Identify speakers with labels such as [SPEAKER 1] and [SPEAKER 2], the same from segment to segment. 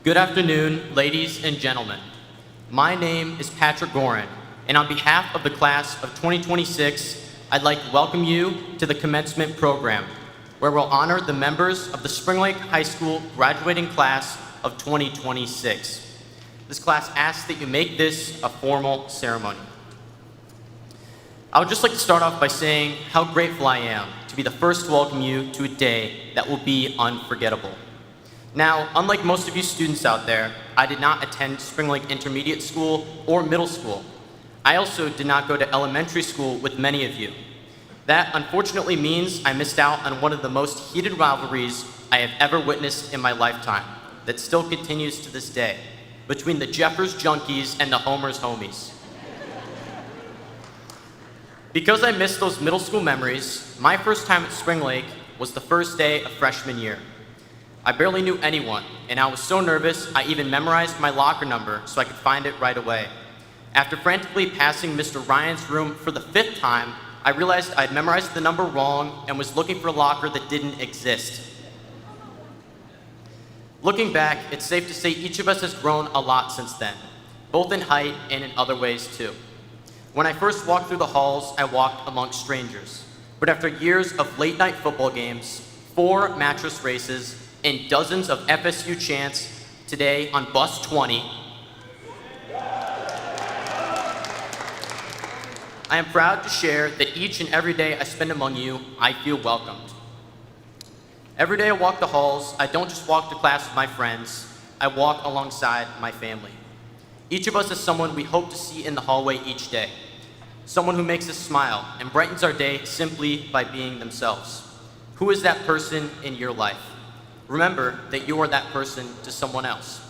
[SPEAKER 1] Good afternoon, ladies and gentlemen. My name is Patrick Gorin, and on behalf of the class of 2026, I'd like to welcome you to the Commencement program, where we'll honor the members of the Spring Lake High School graduating class of 2026. This class asks that you make this a formal ceremony. I would just like to start off by saying how grateful I am to be the first to welcome you to a day that will be unforgettable. Now, unlike most of you students out there, I did not attend Spring Lake Intermediate School or middle school. I also did not go to elementary school with many of you. That unfortunately means I missed out on one of the most heated rivalries I have ever witnessed in my lifetime that still continues to this day, between the Jeffers Junkies and the Homers Homies. Because I missed those middle school memories, my first time at Spring Lake was the first day of freshman year. I barely knew anyone, and I was so nervous I even memorized my locker number so I could find it right away. After frantically passing Mr. Ryan's room for the 5th time, I realized I'd memorized the number wrong and was looking for a locker that didn't exist. Looking back, it's safe to say each of us has grown a lot since then, both in height and in other ways too. When I first walked through the halls, I walked amongst strangers. But after years of late-night football games, 4 mattress races, and dozens of FSU chants, today on Bus 20, I am proud to share that each and every day I spend among you, I feel welcomed. Every day I walk the halls, I don't just walk to class with my friends, I walk alongside my family. Each of us is someone we hope to see in the hallway each day, someone who makes us smile and brightens our day simply by being themselves. Who is that person in your life? Remember that you are that person to someone else.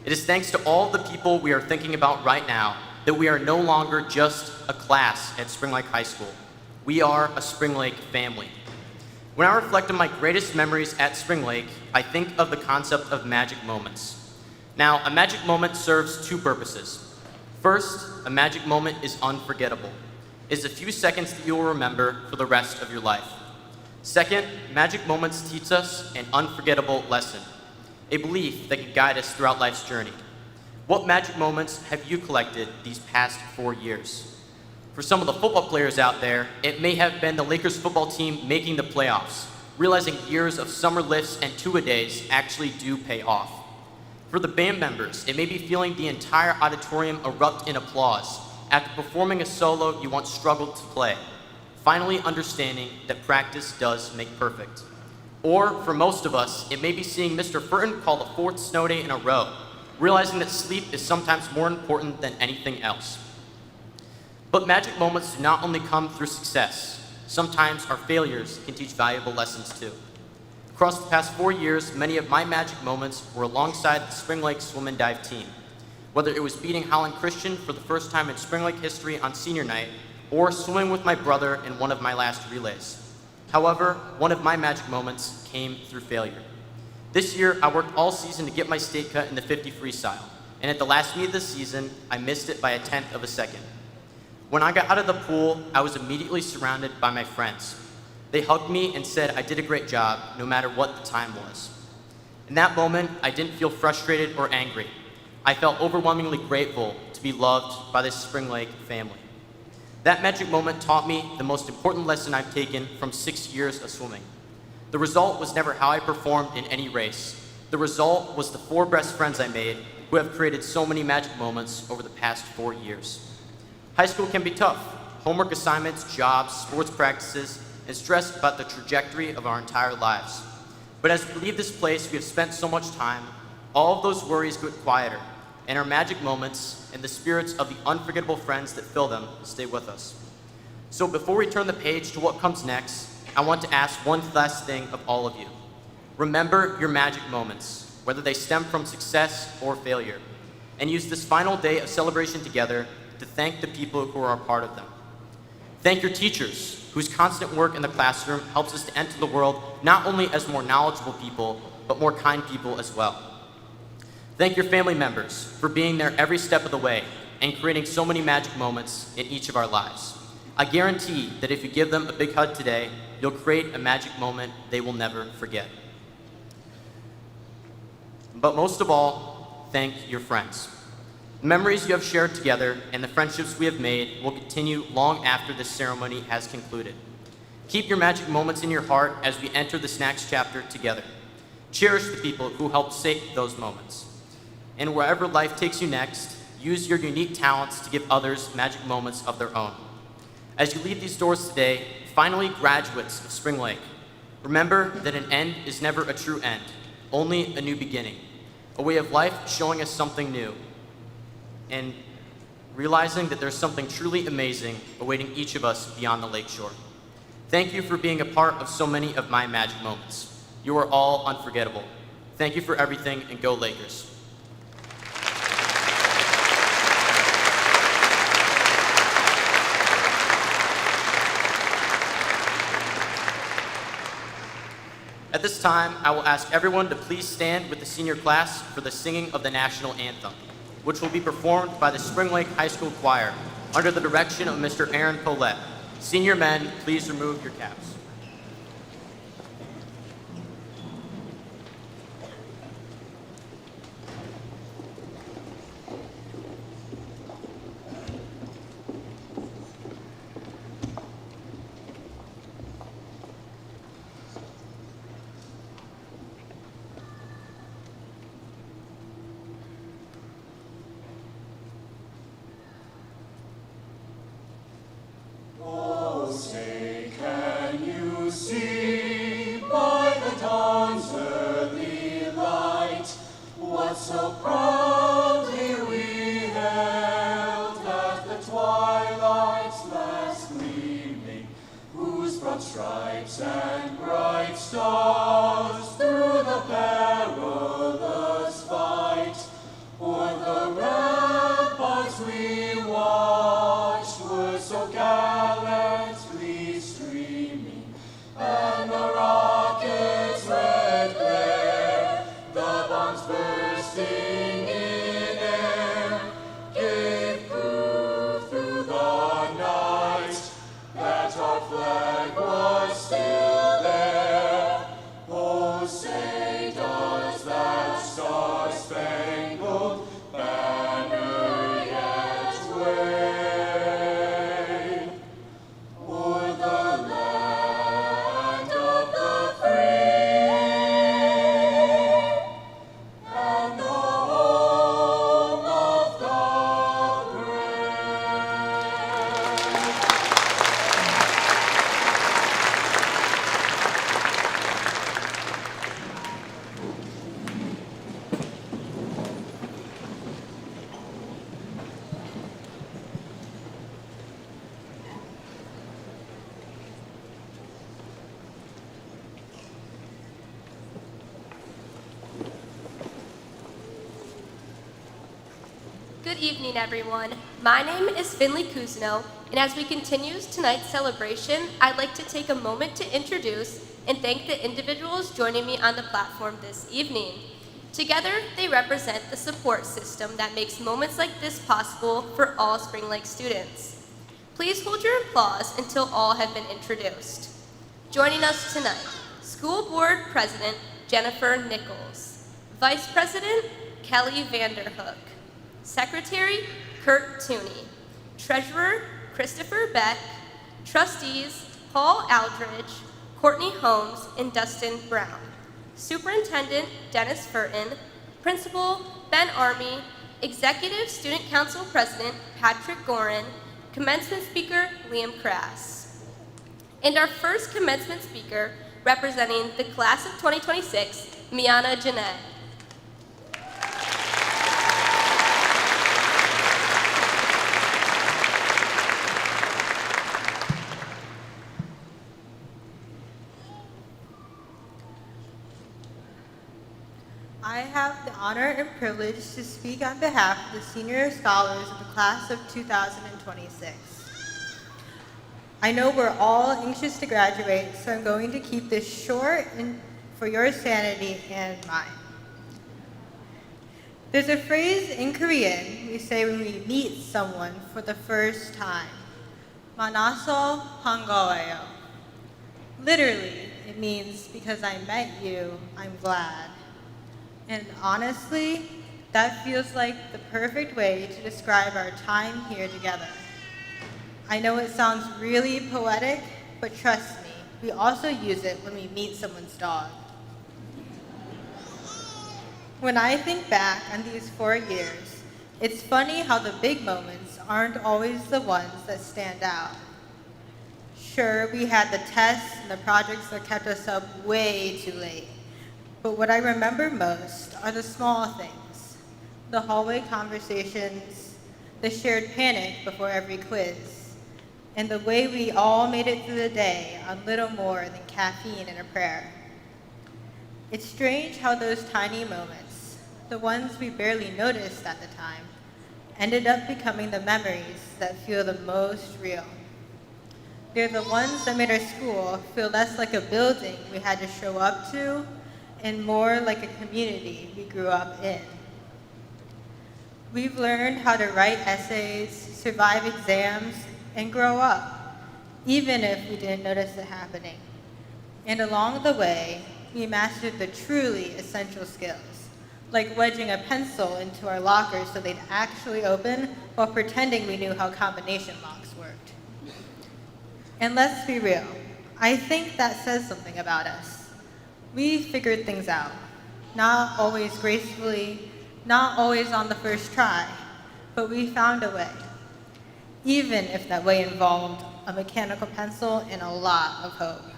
[SPEAKER 1] It is thanks to all the people we are thinking about right now that we are no longer just a class at Spring Lake High School. We are a Spring Lake family. When I reflect on my greatest memories at Spring Lake, I think of the concept of magic moments. Now, a magic moment serves 2 purposes. First, a magic moment is unforgettable. It is a few seconds that you will remember for the rest of your life. Second, magic moments teach us an unforgettable lesson, a belief that can guide us throughout life's journey. What magic moments have you collected these past 4 years? For some of the football players out there, it may have been the Lakers football team making the playoffs, realizing years of summer lifts and two-a-days actually do pay off. For the band members, it may be feeling the entire auditorium erupt in applause after performing a solo you once struggled to play, finally understanding that practice does make perfect. Or, for most of us, it may be seeing Mr. Furton call the 4th snow day in a row, realizing that sleep is sometimes more important than anything else. But magic moments do not only come through success. Sometimes our failures can teach valuable lessons too. Across the past 4 years, many of my magic moments were alongside the Spring Lake swim and dive team. Whether it was beating Holland Christian for the first time in Spring Lake history on senior night, or swimming with my brother in one of my last relays. However, one of my magic moments came through failure. This year, I worked all season to get my state cut in the 50 freestyle, and at the last meet of the season, I missed it by a 1/10 of a second. When I got out of the pool, I was immediately surrounded by my friends. They hugged me and said I did a great job, no matter what the time was. In that moment, I didn't feel frustrated or angry. I felt overwhelmingly grateful to be loved by this Spring Lake family. That magic moment taught me the most important lesson I've taken from 6 years of swimming. The result was never how I performed in any race. The result was the 4 best friends I made who have created so many magic moments over the past 4 years. High school can be tough. Homework assignments, jobs, sports practices, and stress about the trajectory of our entire lives. But as we leave this place we have spent so much time, all of those worries get quieter, and our magic moments and the spirits of the unforgettable friends that fill them stay with us. So before we turn the page to what comes next, I want to ask one last thing of all of you. Remember your magic moments, whether they stem from success or failure, and use this final day of celebration together to thank the people who are a part of them. Thank your teachers, whose constant work in the classroom helps us to enter the world not only as more knowledgeable people, but more kind people as well. Thank your family members for being there every step of the way and creating so many magic moments in each of our lives. I guarantee that if you give them a big hug today, you'll create a magic moment they will never forget. But most of all, thank your friends. The memories you have shared together and the friendships we have made will continue long after this ceremony has concluded. Keep your magic moments in your heart as we enter the snacks chapter together. Cherish the people who helped shape those moments. And wherever life takes you next, use your unique talents to give others magic moments of their own. As you leave these doors today, finally graduates of Spring Lake, remember that an end is never a true end, only a new beginning, a way of life showing us something new, and realizing that there's something truly amazing awaiting each of us beyond the lakeshore. Thank you for being a part of so many of my magic moments. You are all unforgettable. Thank you for everything, and go Lakers. At this time, I will ask everyone to please stand with the senior class for the singing of the national anthem, which will be performed by the Spring Lake High School Choir under the direction of Mr. Aaron Paulette. Senior men, please remove your caps.
[SPEAKER 2] Say, can you see by the dawn's early light what so proudly we hailed at the twilight's last gleaming, whose broad stripes and bright stars through the perilous fight o'er the ramparts we watched were so gallantly streaming, and the rocket's red glare, the bombs bursting in air, gave proof through the night that our flag was still there. Oh, say does that star-spangled banner yet wave o'er the land of the free and the home of the brave?
[SPEAKER 3] Good evening, everyone. My name is Finley Kuzno, and as we continue tonight's celebration, I'd like to take a moment to introduce and thank the individuals joining me on the platform this evening. Together, they represent the support system that makes moments like this possible for all Spring Lake students. Please hold your applause until all have been introduced. Joining us tonight, School Board President Jennifer Nichols, Vice President Kelly Vanderhook, Secretary Kurt Tooney, Treasurer Christopher Beck, Trustees Paul Aldridge, Courtney Holmes, and Dustin Brown, Superintendent Dennis Furton, Principal Ben Army, Executive Student Council President Patrick Gorin, Commencement Speaker Liam Crass. And our first commencement speaker, representing the class of 2026, Miana Jeanette.
[SPEAKER 4] I have the honor and privilege to speak on behalf of the senior scholars of the class of 2026. I know we're all anxious to graduate, so I'm going to keep this short and for your sanity and mine. There's a phrase in Korean we say when we meet someone for the first time. 만나서 반가워요. Literally, it means because I met you, I'm glad. And honestly, That feels like the perfect way to describe our time here together. I know it sounds really poetic, but trust me, we also use it when we meet someone's dog. When I think back on these 4 years, it's funny how the big moments aren't always the ones that stand out. Sure, we had the tests and the projects that kept us up way too late, but what I remember most are the small things. The hallway conversations, the shared panic before every quiz, and the way we all made it through the day on little more than caffeine and a prayer. It's strange how those tiny moments, the ones we barely noticed at the time, ended up becoming the memories that feel the most real. They're the ones that made our school feel less like a building we had to show up to and more like a community we grew up in. We've learned how to write essays, survive exams, and grow up, even if we didn't notice it happening. And along the way, we mastered the truly essential skills, like wedging a pencil into our lockers so they'd actually open while pretending we knew how combination locks worked. And let's be real, I think that says something about us. We figured things out, not always gracefully, not always on the first try, but we found a way, even if that way involved a mechanical pencil and a lot of hope.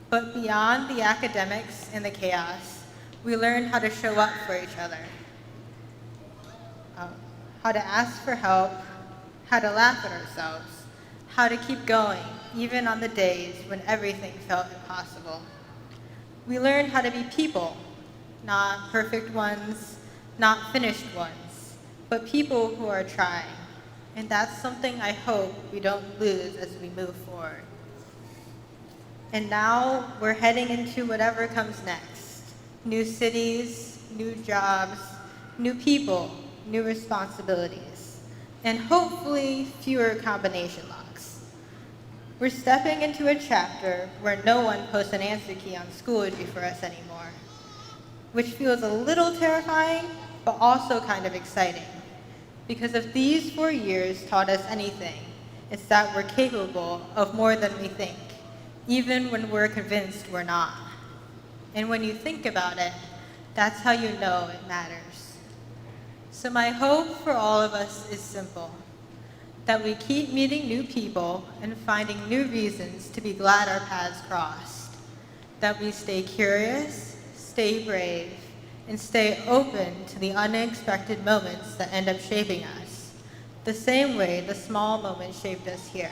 [SPEAKER 4] But beyond the academics and the chaos, we learned how to show up for each other, how to ask for help, how to laugh at ourselves, how to keep going, even on the days when everything felt impossible. We learned how to be people, not perfect ones, not finished ones, but people who are trying. And that's something I hope we don't lose as we move forward. And now we're heading into whatever comes next. New cities, new jobs, new people, new responsibilities, and hopefully fewer combination locks. We're stepping into a chapter where no one posts an answer key on Schoology for us anymore, which feels a little terrifying, but also kind of exciting. Because if these 4 years taught us anything, it's that we're capable of more than we think, even when we're convinced we're not. And when you think about it, that's how you know it matters. So my hope for all of us is simple, that we keep meeting new people and finding new reasons to be glad our paths crossed, that we stay curious, stay brave, and stay open to the unexpected moments that end up shaping us, the same way the small moments shaped us here.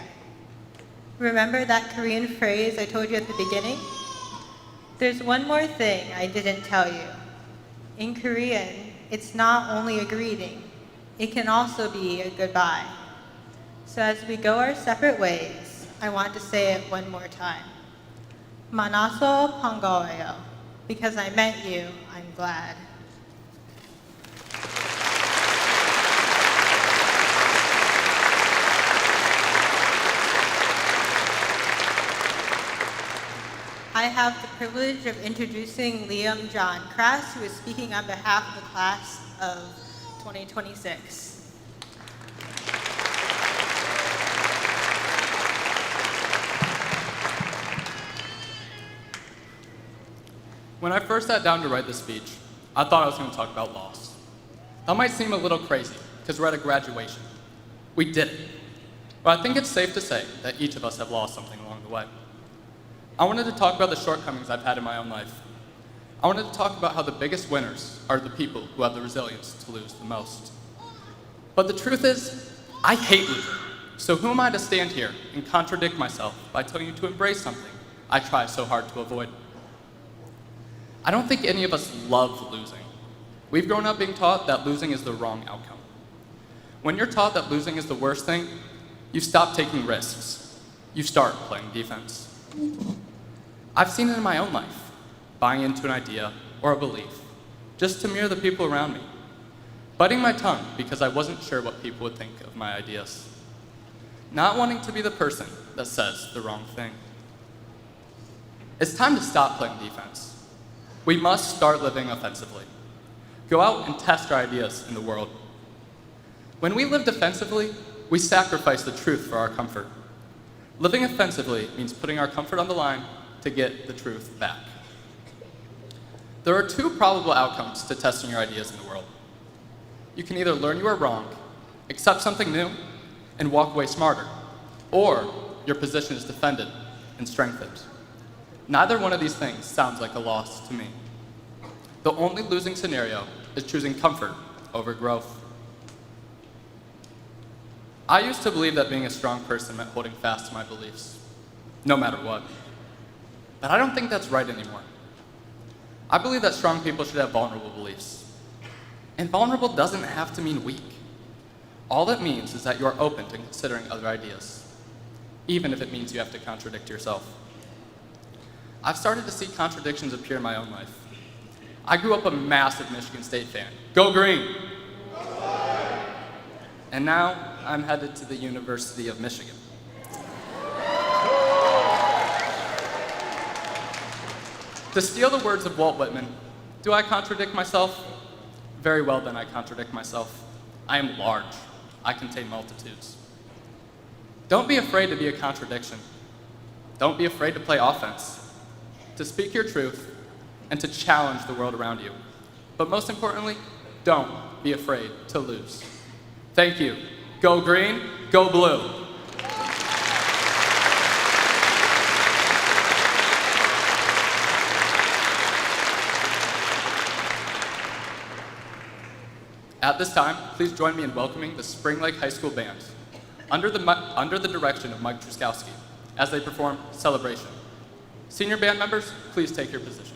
[SPEAKER 4] Remember that Korean phrase I told you at the beginning? There's one more thing I didn't tell you. In Korean, it's not only a greeting, it can also be a goodbye. So as we go our separate ways, I want to say it one more time. 만나서 반가워요. Because I met you, I'm glad. I have the privilege of introducing Liam John Krass, who is speaking on behalf of the class of 2026.
[SPEAKER 5] When I first sat down to write this speech, I thought I was going to talk about loss. That might seem a little crazy, because we're at a graduation. We did it. But I think it's safe to say that each of us have lost something along the way. I wanted to talk about the shortcomings I've had in my own life. I wanted to talk about how the biggest winners are the people who have the resilience to lose the most. But the truth is, I hate losing. So who am I to stand here and contradict myself by telling you to embrace something I try so hard to avoid? I don't think any of us love losing. We've grown up being taught that losing is the wrong outcome. When you're taught that losing is the worst thing, you stop taking risks. You start playing defense. I've seen it in my own life, buying into an idea or a belief, just to mirror the people around me, biting my tongue because I wasn't sure what people would think of my ideas, not wanting to be the person that says the wrong thing. It's time to stop playing defense. We must start living offensively. Go out and test our ideas in the world. When we live defensively, we sacrifice the truth for our comfort. Living offensively means putting our comfort on the line to get the truth back. There are two probable outcomes to testing your ideas in the world. You can either learn you are wrong, accept something new, and walk away smarter, or your position is defended and strengthened. Neither one of these things sounds like a loss to me. The only losing scenario is choosing comfort over growth. I used to believe that being a strong person meant holding fast to my beliefs, no matter what. But I don't think that's right anymore. I believe that strong people should have vulnerable beliefs. And vulnerable doesn't have to mean weak. All it means is that you are open to considering other ideas, even if it means you have to contradict yourself. I've started to see contradictions appear in my own life. I grew up a massive Michigan State fan. Go Green! And now I'm headed to the University of Michigan. To steal the words of Walt Whitman, do I contradict myself? Very well then I contradict myself. I am large. I contain multitudes. Don't be afraid to be a contradiction. Don't be afraid to play offense, to speak your truth, and to challenge the world around you. But most importantly, don't be afraid to lose. Thank you. Go Green, go Blue. At this time, please join me in welcoming the Spring Lake High School Band, under the direction of Mike Truskowski, as they perform Celebration. Senior band members, please take your positions.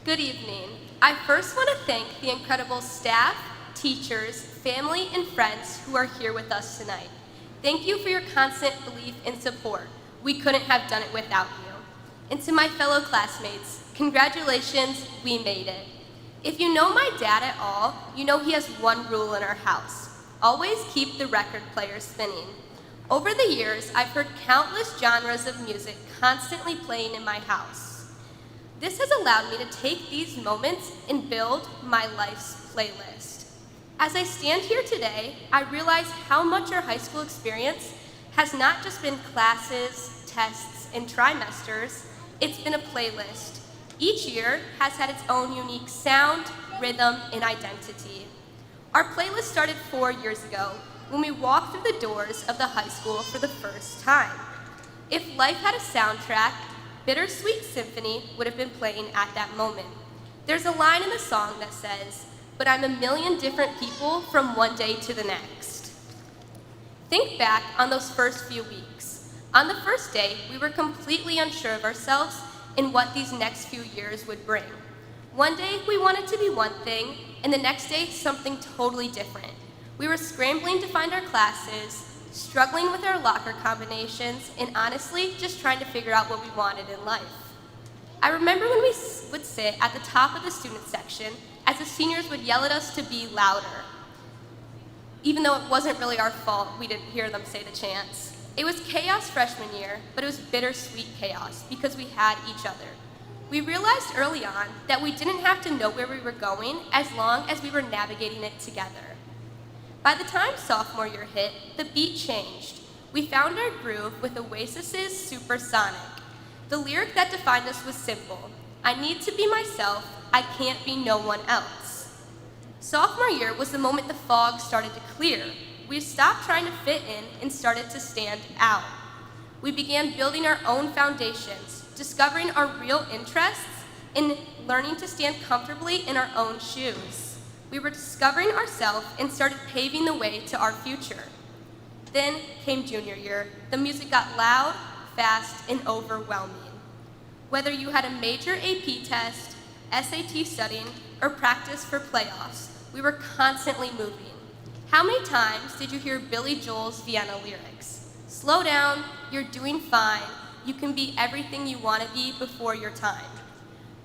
[SPEAKER 3] Good evening. I first want to thank the incredible staff, teachers, family, and friends who are here with us tonight. Thank you for your constant belief and support. We couldn't have done it without you. And to my fellow classmates, congratulations, we made it. If you know my dad at all, you know he has one rule in our house. Always keep the record player spinning. Over the years, I've heard countless genres of music constantly playing in my house. This has allowed me to take these moments and build my life's playlist. As I stand here today, I realize how much our high school experience has not just been classes, tests, and trimesters, it's been a playlist. Each year has had its own unique sound, rhythm, and identity. Our playlist started 4 years ago when we walked through the doors of the high school for the first time. If life had a soundtrack, Bittersweet Symphony would have been playing at that moment. There's a line in the song that says, "But I'm a million different people from one day to the next." Think back on those first few weeks. On the first day, we were completely unsure of ourselves and what these next few years would bring. One day, we wanted to be one thing, and the next day, something totally different. We were scrambling to find our classes, struggling with our locker combinations, and honestly, just trying to figure out what we wanted in life. I remember when we would sit at the top of the student section as the seniors would yell at us to be louder. Even though it wasn't really our fault, we didn't hear them say the chants. It was chaos freshman year, but it was bittersweet chaos because we had each other. We realized early on that we didn't have to know where we were going as long as we were navigating it together. By the time sophomore year hit, the beat changed. We found our groove with Oasis's Supersonic. The lyric that defined us was simple: I need to be myself, I can't be no one else. Sophomore year was the moment the fog started to clear. We stopped trying to fit in and started to stand out. We began building our own foundations, discovering our real interests, and learning to stand comfortably in our own shoes. We were discovering ourselves and started paving the way to our future. Then came junior year. The music got loud, fast, and overwhelming. Whether you had a major AP test, SAT studying, or practice for playoffs, we were constantly moving. How many times did you hear Billy Joel's Vienna lyrics? Slow down, you're doing fine, you can be everything you want to be before your time.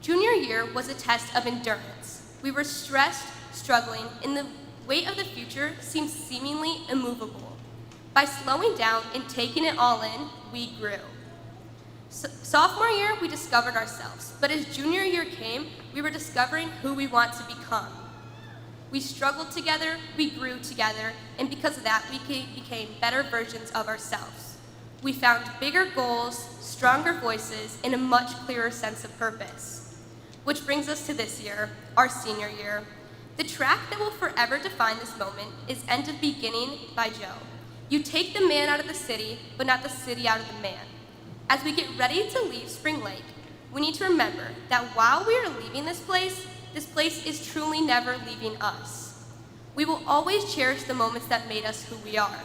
[SPEAKER 3] Junior year was a test of endurance. We were stressed, struggling, and the weight of the future seemed seemingly immovable. By slowing down and taking it all in, we grew. Sophomore year, we discovered ourselves, but as junior year came, we were discovering who we want to become. We struggled together, we grew together, and because of that, we became better versions of ourselves. We found bigger goals, stronger voices, and a much clearer sense of purpose. Which brings us to this year, our senior year. The track that will forever define this moment is End of Beginning by Joe. You take the man out of the city, but not the city out of the man. As we get ready to leave Spring Lake, we need to remember that while we are leaving this place is truly never leaving us. We will always cherish the moments that made us who we are.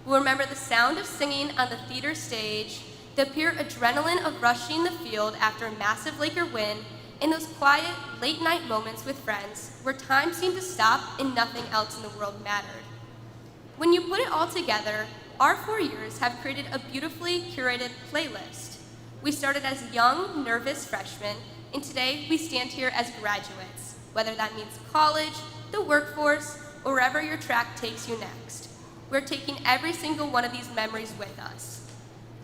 [SPEAKER 3] We'll remember the sound of singing on the theater stage, the pure adrenaline of rushing the field after a massive Laker win, and those quiet, late-night moments with friends where time seemed to stop and nothing else in the world mattered. When you put it all together, our 4 years have created a beautifully curated playlist. We started as young, nervous freshmen, and today we stand here as graduates, whether that means college, the workforce, or wherever your track takes you next. We're taking every single one of these memories with us.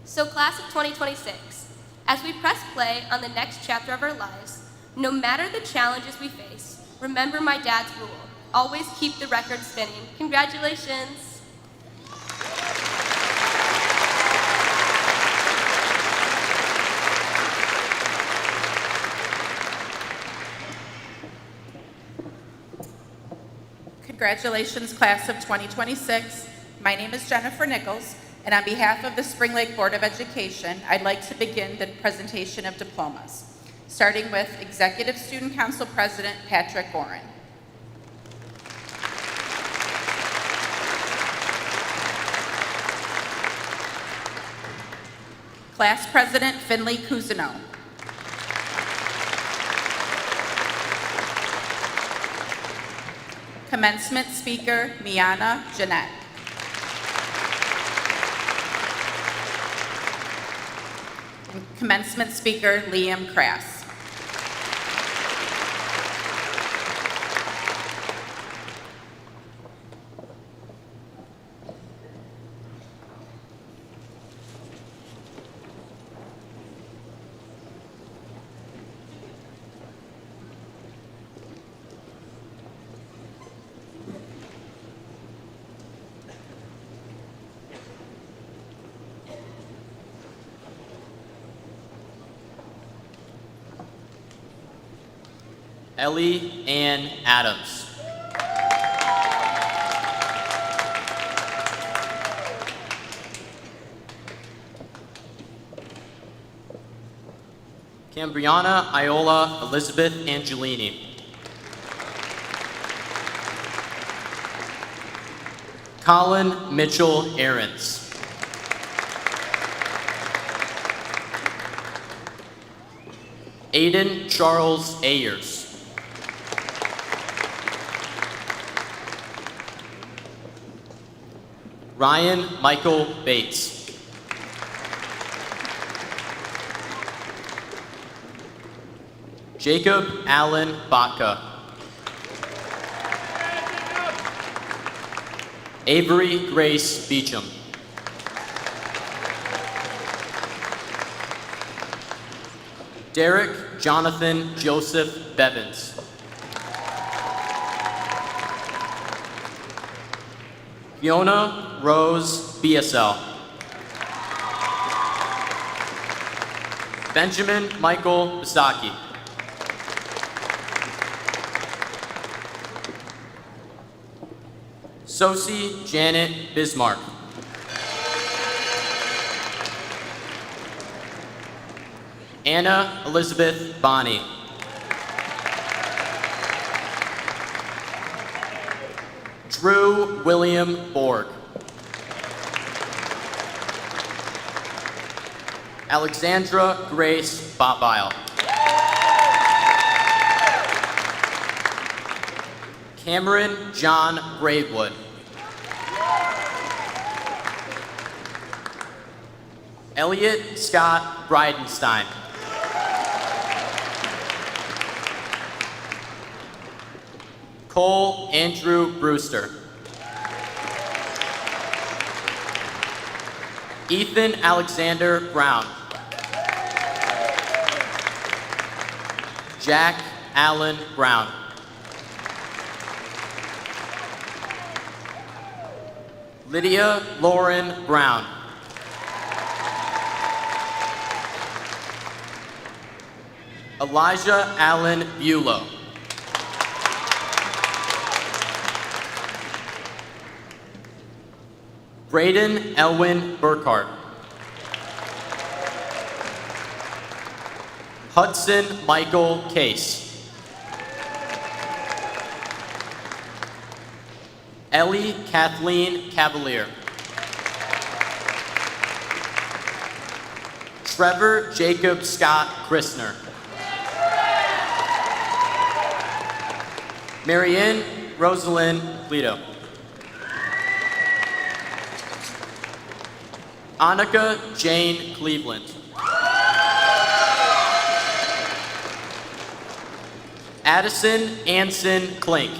[SPEAKER 3] So class of 2026, as we press play on the next chapter of our lives, no matter the challenges we face, remember my dad's rule: always keep the record spinning. Congratulations.
[SPEAKER 6] Congratulations, class of 2026. My name is Jennifer Nichols, and on behalf of the Spring Lake Board of Education, I'd like to begin the presentation of diplomas, starting with Executive Student Council President Patrick Gorin. Class President Finley Cousineau. Commencement speaker, Miana Jeanette. And commencement speaker, Liam Crass.
[SPEAKER 1] Ellie Ann Adams. Cambriana Iola Elizabeth Angelini. Colin Mitchell Aarons. Aiden Charles Ayers. Ryan Michael Bates. Jacob Allen Batka. Avery Grace Beecham. Derek Jonathan Joseph Bevins. Fiona Rose BSL. Benjamin Michael Bisaki. Sosie Janet Bismarck. Anna Elizabeth Bonney. Drew William Borg. Alexandra Grace Botbile. Cameron John Gravewood. Elliot Scott Bridenstine. Cole Andrew Brewster. Ethan Alexander Brown. Jack Allen Brown. Lydia Lauren Brown. Elijah Allen Bulow. Braden Elwin Burkhart. Hudson Michael Case. Ellie Kathleen Cavalier. Trevor Jacob Scott Christner. Marianne Rosalind Lito. Annika Jane Cleveland. Addison Anson Klink.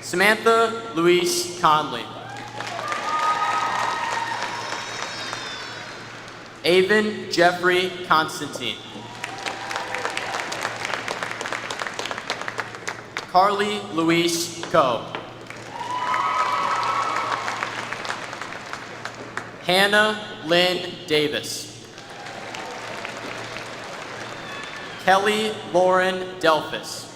[SPEAKER 1] Samantha Louise Conley. Avon Jeffrey Constantine. Carly Louise Coe. Hannah Lynn Davis. Kelly Lauren Delphus.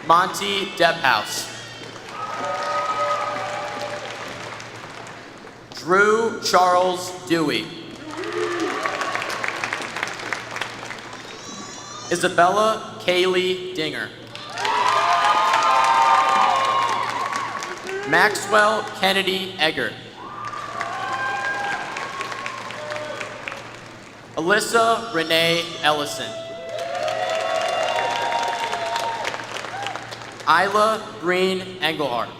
[SPEAKER 1] Monty Depphouse. Drew Charles Dewey. Isabella Kaylee Dinger. Maxwell Kennedy Eggert. Alyssa Renee Ellison. Isla Green Engelhardt.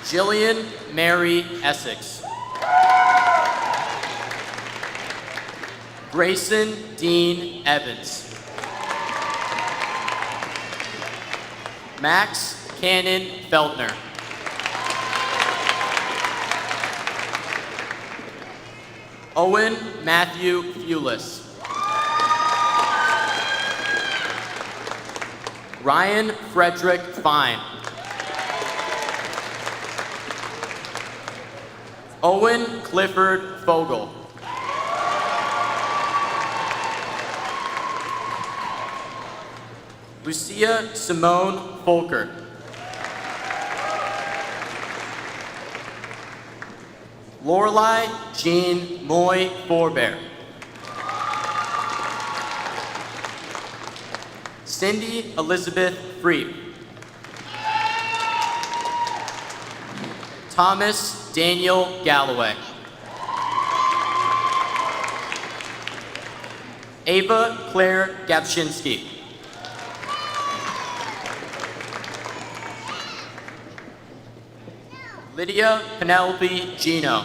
[SPEAKER 1] Jillian Mary Essex. Grayson Dean Evans. Max Cannon Feltner. Owen Matthew Fulis. Ryan Frederick Fine. Owen Clifford Fogel. Lucia Simone Folker. Lorelei Jean Moy Forbear. Cindy Elizabeth Freep. Thomas Daniel Galloway. Ava Claire Gapshinsky. Lydia Penelope Gino.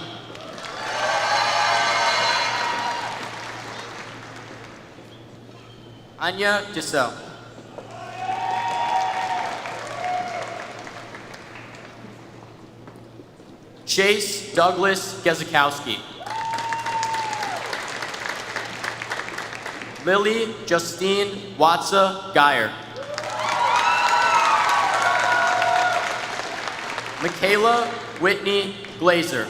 [SPEAKER 1] Anya Giselle. Chase Douglas Gezakowski. Lily Justine Watsa Geyer. Michaela Whitney Glazer.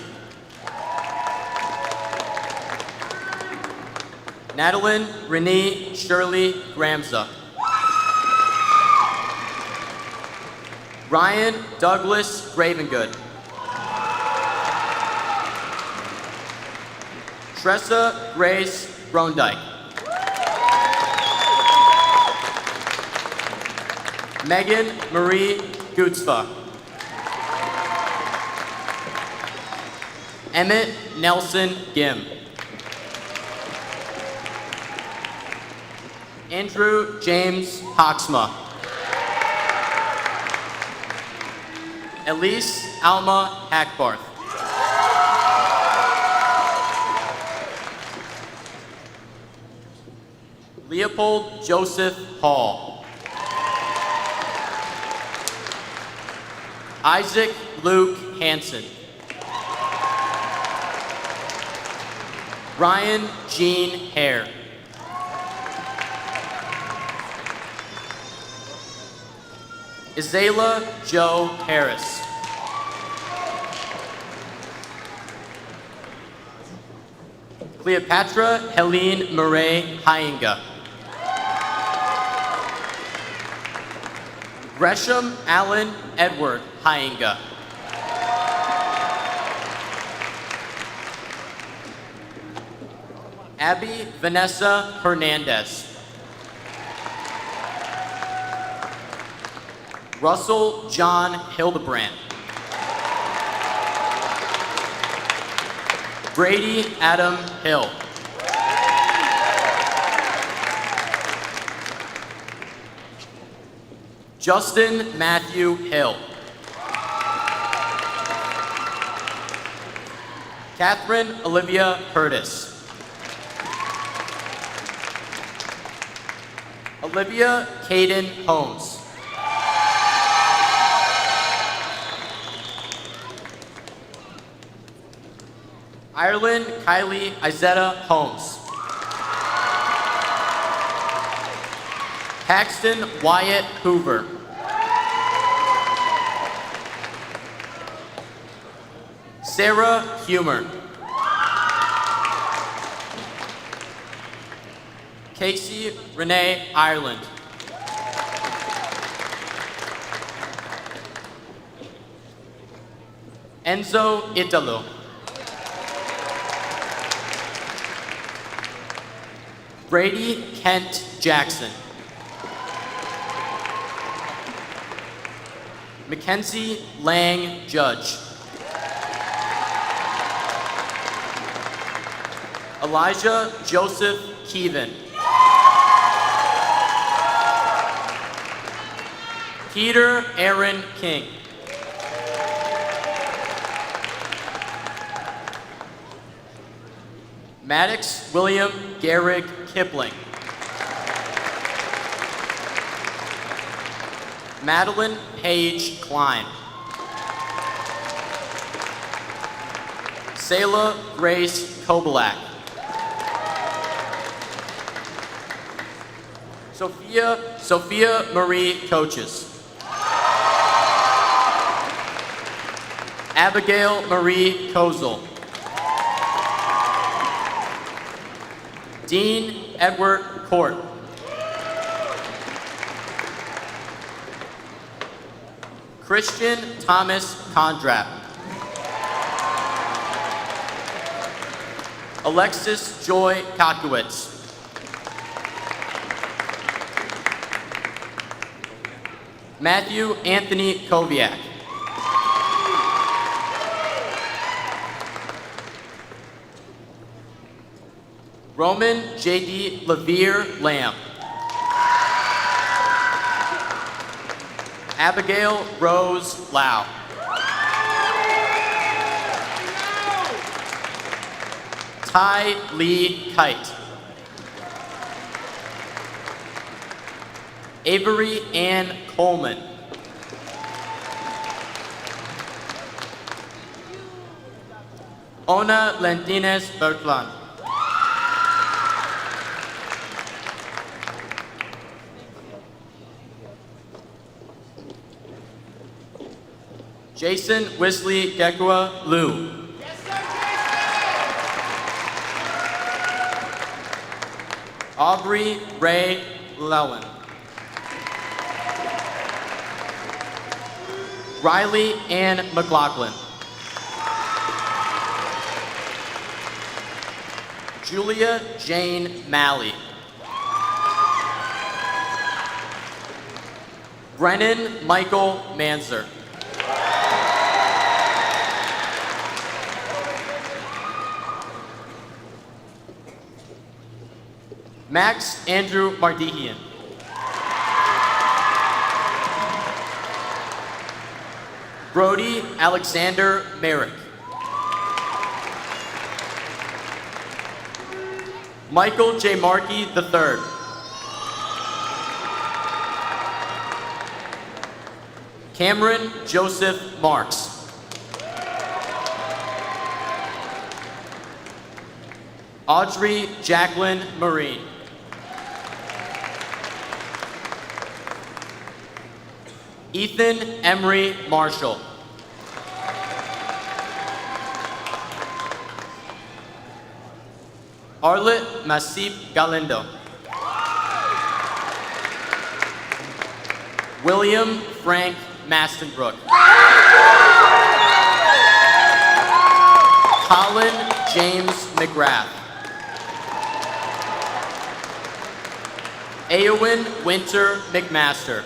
[SPEAKER 1] Natalie Renee Shirley Gramza. Ryan Douglas Ravengood. Tressa Grace Brondike. Megan Marie Gutzva. Emmett Nelson Gim. Andrew James Hoxma. Elise Alma Hackbarth. Leopold Joseph Hall. Isaac Luke Hansen. Ryan Jean Hare. Isela Joe Harris. Cleopatra Helene Murray Hyinga. Gresham Allen Edward Hyinga. Abby Vanessa Hernandez. Russell John Hildebrand. Brady Adam Hill. Justin Matthew Hill. Catherine Olivia Curtis. Olivia Caden Holmes. Ireland Kylie Izetta Holmes. Paxton Wyatt Hoover. Sarah Humer. Casey Renee Ireland. Enzo Italo. Brady Kent Jackson. Mackenzie Lang Judge. Elijah Joseph Keevan. Peter Aaron King. Maddox William Garrig Kipling. Madeline Paige Klein. Selah Grace Kobalak. Sophia Marie Coaches. Abigail Marie Kozel. Dean Edward Court. Christian Thomas Kondrap. Alexis Joy Kokowitz. Matthew Anthony Koviak. Roman J.D. Levere Lamb. Abigail Rose Lau. Ty Lee Kite. Avery Ann Coleman. Ona Lentines Bertlan. Jason Wisley Gekwa Liu. Aubrey Ray Llewellyn. Riley Ann McLaughlin. Julia Jane Malley. Brennan Michael Manzer. Max Andrew Mardikian. Brody Alexander Merrick. Michael J. Markey III. Cameron Joseph Marks. Audrey Jacqueline Marine. Ethan Emery Marshall. Arlet Masip Galindo. William Frank Mastenbrook. Colin James McGrath. Eowyn Winter McMaster.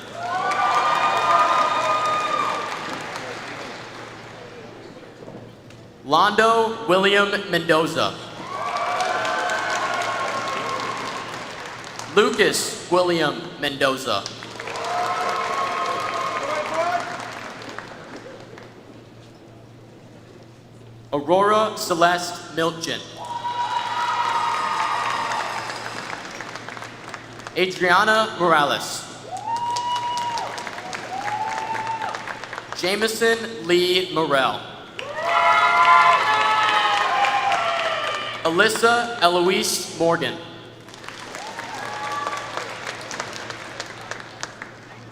[SPEAKER 1] Londo William Mendoza. Lucas William Mendoza. Aurora Celeste Milchin. Adriana Morales. Jameson Lee Morell. Alyssa Eloise Morgan.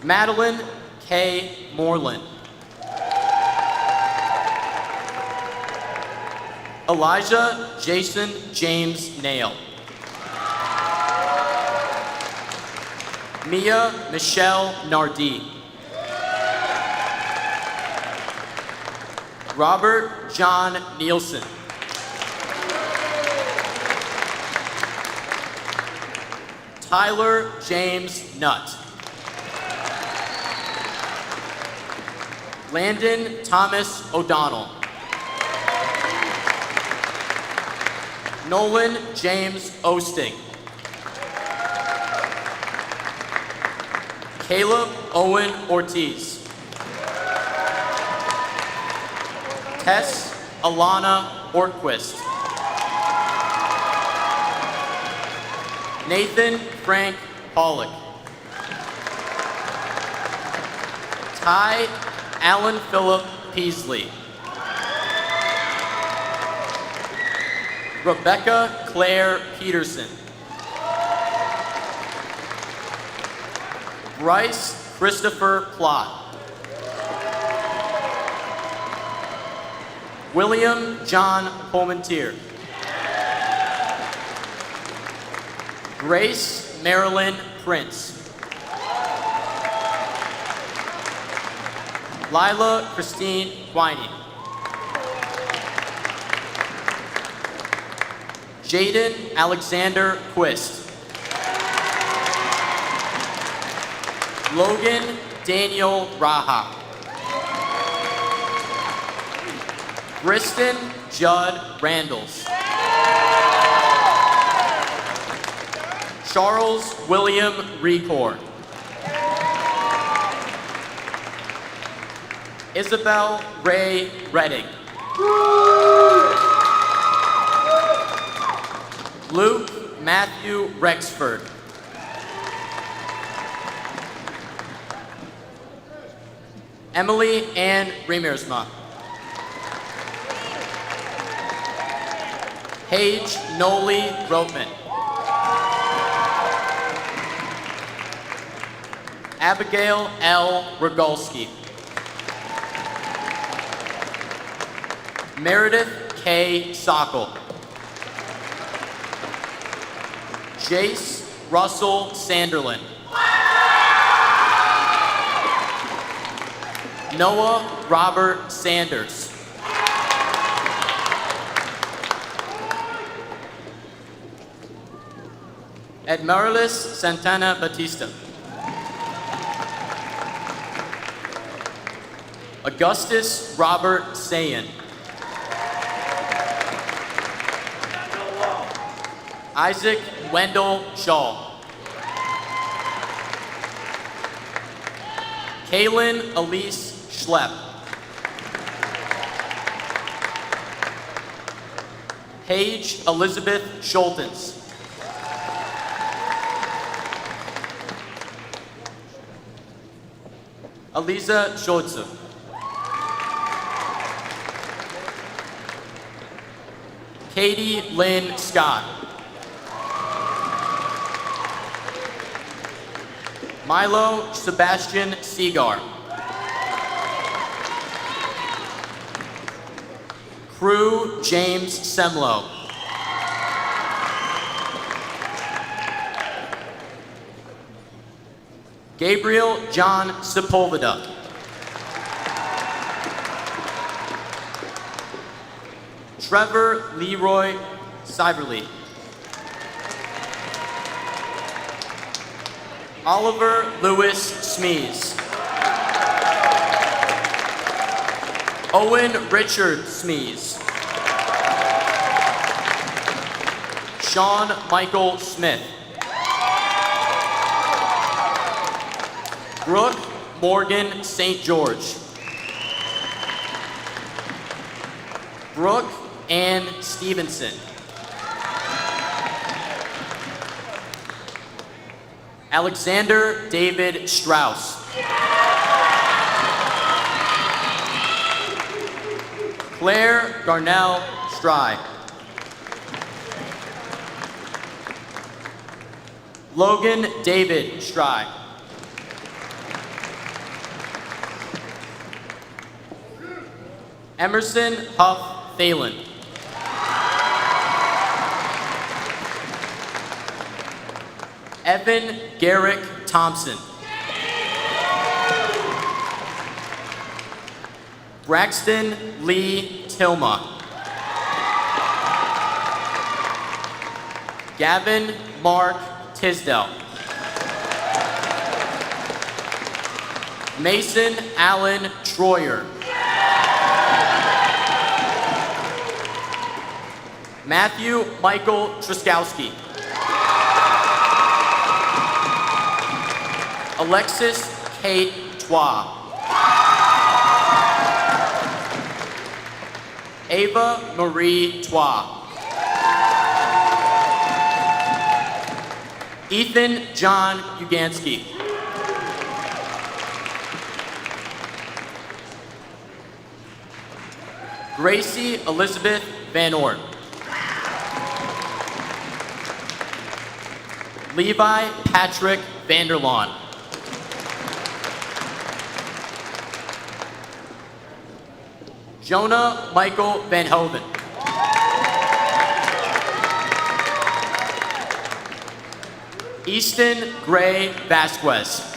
[SPEAKER 1] Madeline K. Moreland. Elijah Jason James Nail. Mia Michelle Nardi. Robert John Nielsen. Tyler James Nutt. Landon Thomas O'Donnell. Nolan James Osting. Caleb Owen Ortiz. Tess Alana Ortquist. Nathan Frank Pollock. Ty Alan Philip Peasley. Rebecca Claire Peterson. Bryce Christopher Plott. William John Palmentier. Grace Marilyn Prince. Lila Christine Quiney. Jaden Alexander Quist. Logan Daniel Raha. Briston Judd Randalls. Charles William Record. Isabel Ray Redding. Luke Matthew Rexford. Emily Ann Remersma. Paige Noli Roteman. Abigail L. Rogalski. Meredith K. Sockel. Jace Russell Sanderlin. Noah Robert Sanders. Edmarilis Santana Batista. Augustus Robert Sayan. Isaac Wendell Shaw. Kaylin Elise Schlepp. Paige Elizabeth Schultens. Aliza Schultze. Katie Lynn Scott. Milo Sebastian Seagar. Crew James Semlo. Gabriel John Sepulveda. Trevor Leroy Cyberly. Oliver Lewis Smees. Owen Richard Smees. Sean Michael Smith. Brooke Morgan St. George. Brooke Ann Stevenson. Alexander David Strauss. Claire Garnell Stry. Logan David Stry. Emerson Huff Phelan. Evan Garrick Thompson. Braxton Lee Tilma. Gavin Mark Tisdale. Mason Allen Troyer. Matthew Michael Truskowski. Alexis Kate Twa. Ava Marie Twa. Ethan John Ugansky. Gracie Elizabeth Van Ort. Levi Patrick Vanderlaan. Jonah Michael Van Hoven. Easton Gray Vasquez.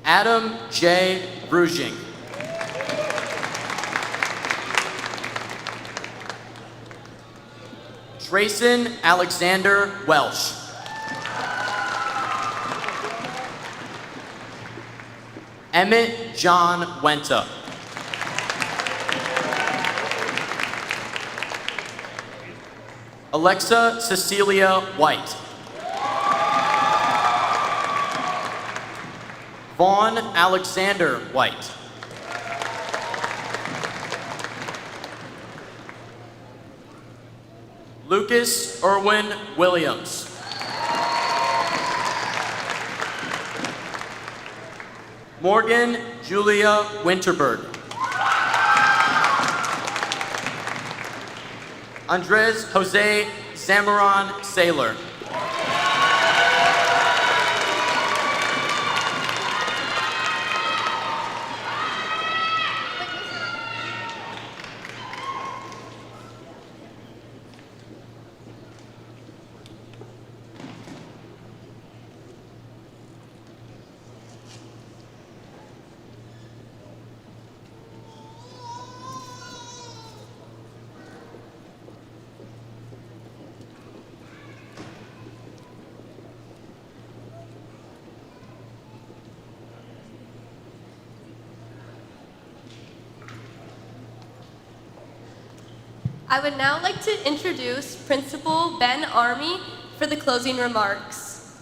[SPEAKER 1] Adam J. Bruging. Trayson Alexander Welsh. Emmett John Wenta. Alexa Cecilia White. Vaughn Alexander White. Lucas Irwin Williams. Morgan Julia Winterberg. Andres Jose Zamaron Saylor.
[SPEAKER 3] I would now like to introduce Principal Ben Army for the closing remarks.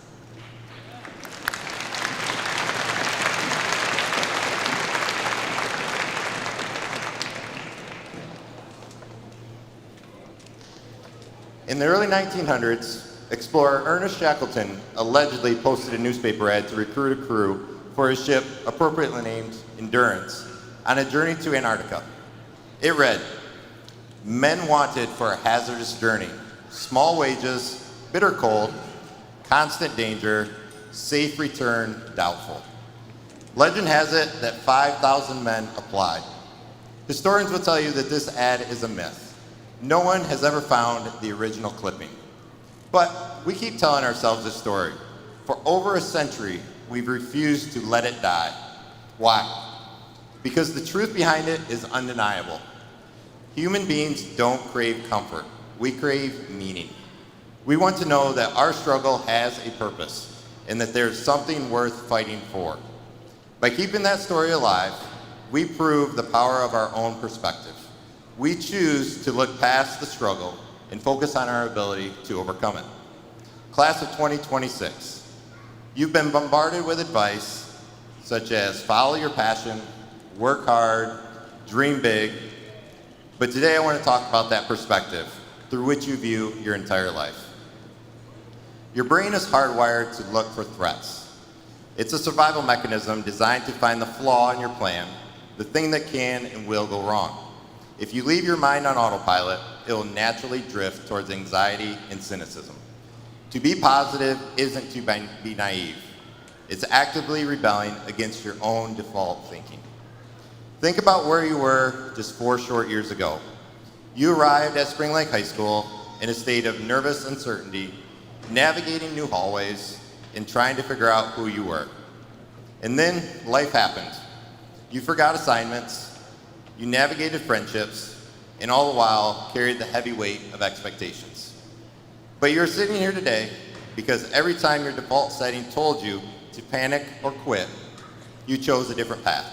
[SPEAKER 7] In the early 1900s, explorer Ernest Shackleton allegedly posted a newspaper ad to recruit a crew for his ship, appropriately named Endurance, on a journey to Antarctica. It read, "Men wanted for a hazardous journey, small wages, bitter cold, constant danger, safe return doubtful." Legend has it that 5,000 men applied. Historians will tell you that this ad is a myth. No one has ever found the original clipping. But we keep telling ourselves this story. For over a century, we've refused to let it die. Why? Because the truth behind it is undeniable. Human beings don't crave comfort. We crave meaning. We want to know that our struggle has a purpose and that there's something worth fighting for. By keeping that story alive, we prove the power of our own perspective. We choose to look past the struggle and focus on our ability to overcome it. Class of 2026, you've been bombarded with advice such as follow your passion, work hard, dream big. But today I want to talk about that perspective through which you view your entire life. Your brain is hardwired to look for threats. It's a survival mechanism designed to find the flaw in your plan, the thing that can and will go wrong. If you leave your mind on autopilot, it will naturally drift towards anxiety and cynicism. To be positive isn't to be naive. It's actively rebelling against your own default thinking. Think about where you were just 4 short years ago. You arrived at Spring Lake High School in a state of nervous uncertainty, navigating new hallways and trying to figure out who you were. And then life happened. You forgot assignments, you navigated friendships, and all the while carried the heavy weight of expectations. But you're sitting here today because every time your default setting told you to panic or quit, you chose a different path.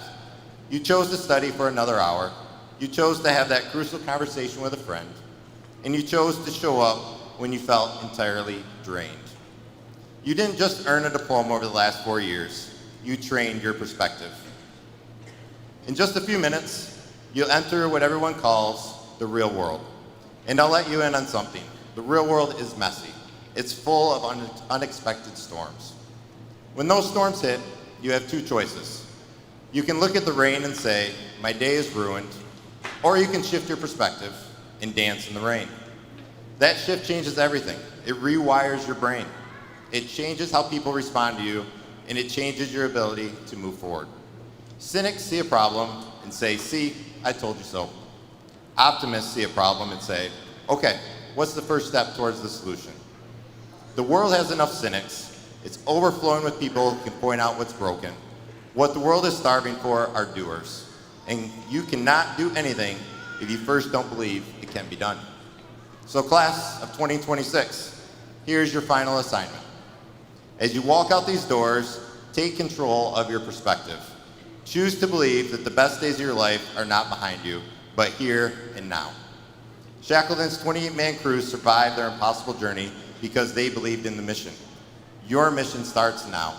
[SPEAKER 7] You chose to study for another hour. You chose to have that crucial conversation with a friend. And you chose to show up when you felt entirely drained. You didn't just earn a diploma over the last 4 years. You trained your perspective. In just a few minutes, you'll enter what everyone calls the real world. And I'll let you in on something. The real world is messy. It's full of unexpected storms. When those storms hit, you have two choices. You can look at the rain and say, my day is ruined, or you can shift your perspective and dance in the rain. That shift changes everything. It rewires your brain. It changes how people respond to you, and it changes your ability to move forward. Cynics see a problem and say, see, I told you so. Optimists see a problem and say, okay, what's the first step towards the solution? The world has enough cynics. It's overflowing with people who can point out what's broken. What the world is starving for are doers. And you cannot do anything if you first don't believe it can be done. So class of 2026, here's your final assignment. As you walk out these doors, take control of your perspective. Choose to believe that the best days of your life are not behind you, but here and now. Shackleton's 28-man crew survived their impossible journey because they believed in the mission. Your mission starts now.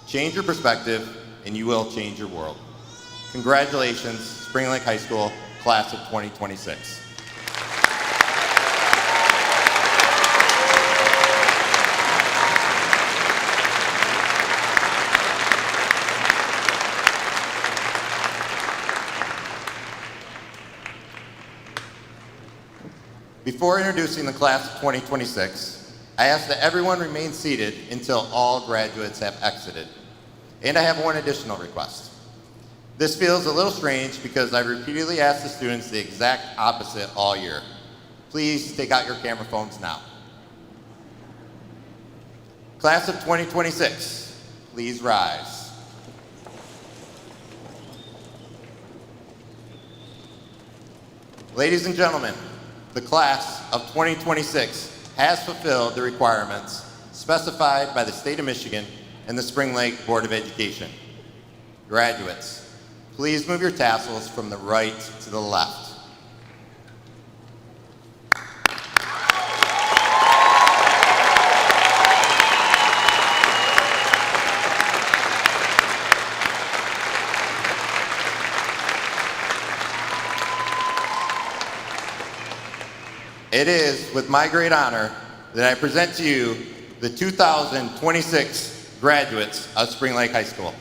[SPEAKER 7] Change your perspective, and you will change your world. Congratulations, Spring Lake High School, class of 2026. Before introducing the class of 2026, I ask that everyone remain seated until all graduates have exited. And I have one additional request. This feels a little strange because I've repeatedly asked the students the exact opposite all year. Please take out your camera phones now. Class of 2026, please rise. Ladies and gentlemen, the class of 2026 has fulfilled the requirements specified by the state of Michigan and the Spring Lake Board of Education. Graduates, please move your tassels from the right to the left. It is with my great honor that I present to you the 2026 graduates of Spring Lake High School.